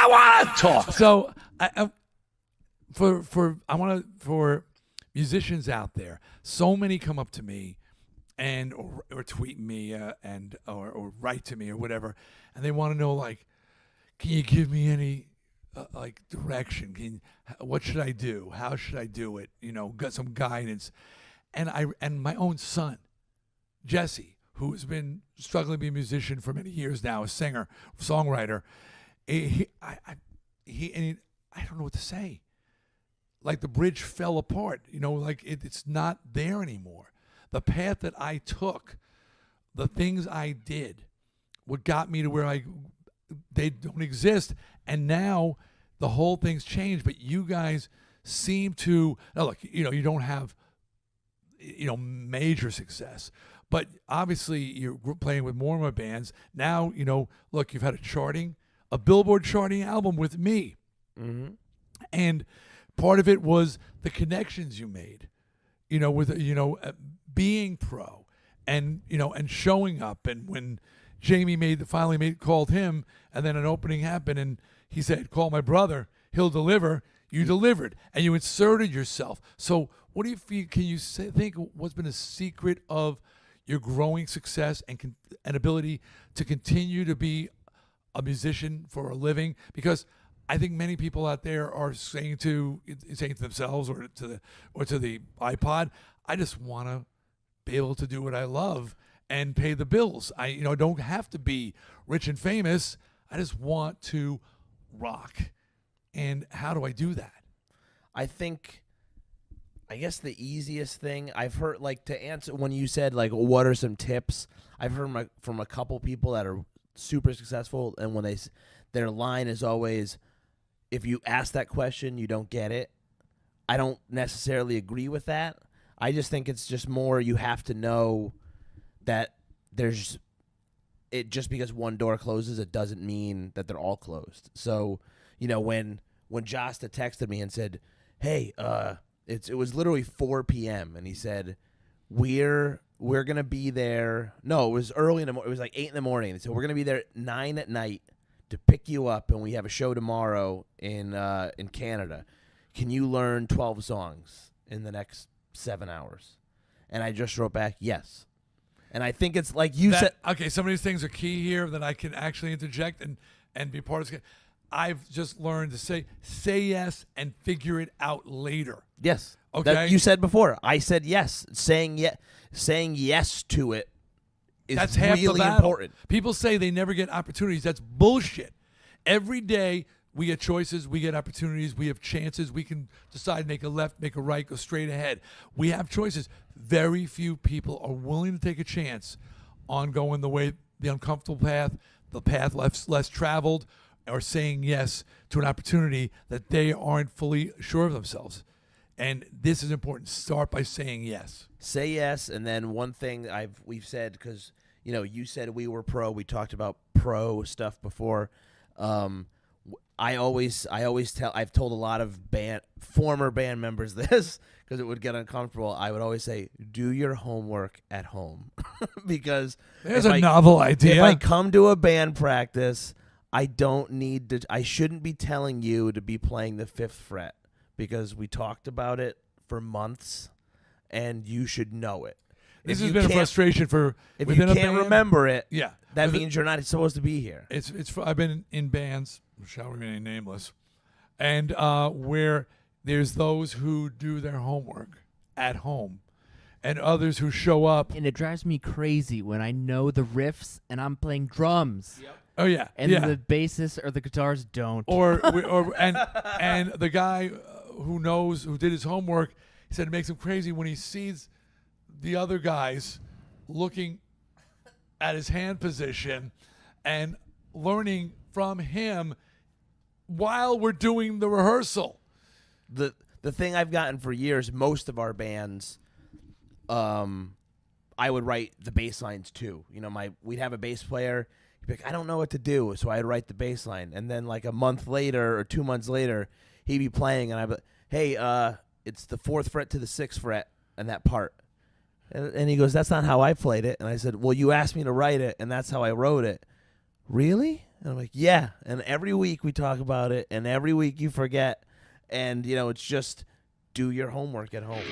want to talk. So for musicians out there, so many come up to me and or tweet me or write to me or whatever, and they want to know, like, can you give me any like direction? What should I do? How should I do it? Got some guidance. And my own son, Jesse, who has been struggling to be a musician for many years now, a singer, songwriter, I don't know what to say. Like the bridge fell apart, like it's not there anymore. The path that I took, the things I did, what got me to where they don't exist. And now the whole thing's changed, but you guys seem to, now look, you don't have, major success, but obviously you're playing with more and more bands. Now, look, you've had a Billboard charting album with me. Mm-hmm. And part of it was the connections you made, with, being pro and, and showing up. And when Jamie called him, and then an opening happened and he said, call my brother, he'll deliver. You delivered and you inserted yourself. So what do you feel? Can you think what's been a secret of your growing success and ability to continue to be a musician for a living? Because I think many people out there are saying to themselves or to the iPod, I just want to be able to do what I love and pay the bills. I don't have to be rich and famous. I just want to rock. And how do I do that? I guess the easiest thing I've heard, like, to answer when you said, like, what are some tips? I've heard from a couple people that are super successful, and when their line is always, if you ask that question, you don't get it. I don't necessarily agree with that. I just think it's just more you have to know that just because one door closes, it doesn't mean that they're all closed. So, when Jasta texted me and said, hey, it was literally 4 p.m. and he said, we're going to be there. No, it was early in the morning. It was like 8 in the morning. He said, we're going to be there at 9 at night to pick you up, and we have a show tomorrow in Canada. Can you learn 12 songs in the next 7 hours? And I just wrote back, yes. And I think it's like you said. Okay, some of these things are key here that I can actually interject and be part of this. I've just learned to say yes and figure it out later. Yes. Okay. That you said before. I said yes. Saying yes to it is That's half really the battle. important. People say they never get opportunities. That's bullshit. Every day we get choices, we get opportunities, we have chances. We can decide, make a left, make a right, go straight ahead. We have choices. Very few people are willing to take a chance on going the uncomfortable path, the path less traveled, or saying yes to an opportunity that they aren't fully sure of themselves. And this is important. Start by saying yes. Say yes, and then one thing we've said, because you said we were pro. We talked about pro stuff before. I've told a lot of former band members this because it would get uncomfortable. I would always say, do your homework at home, because there's a novel idea. If I come to a band practice, I shouldn't be telling you to be playing the 5th fret, because we talked about it for months and you should know it. This has been a frustration for if you can't remember it. Yeah, that means you're not supposed to be here. I've been in bands, shall remain nameless, and where there's those who do their homework at home, and others who show up. And it drives me crazy when I know the riffs and I'm playing drums. Yep. Oh yeah, and the bassist or the guitars don't. And the guy who did his homework, he said it makes him crazy when he sees the other guys looking at his hand position and learning from him while we're doing the rehearsal. The thing I've gotten for years, most of our bands, I would write the bass lines too. We'd have a bass player. He'd be like, I don't know what to do, so I'd write the bass line. And then like a month later or 2 months later, he'd be playing, and I'd be like, hey, it's the 4th fret to the 6th fret and that part. And he goes, that's not how I played it. And I said, well, you asked me to write it, and that's how I wrote it. really? And I'm like, yeah. And every week we talk about it, and every week you forget. And, it's just do your homework at home.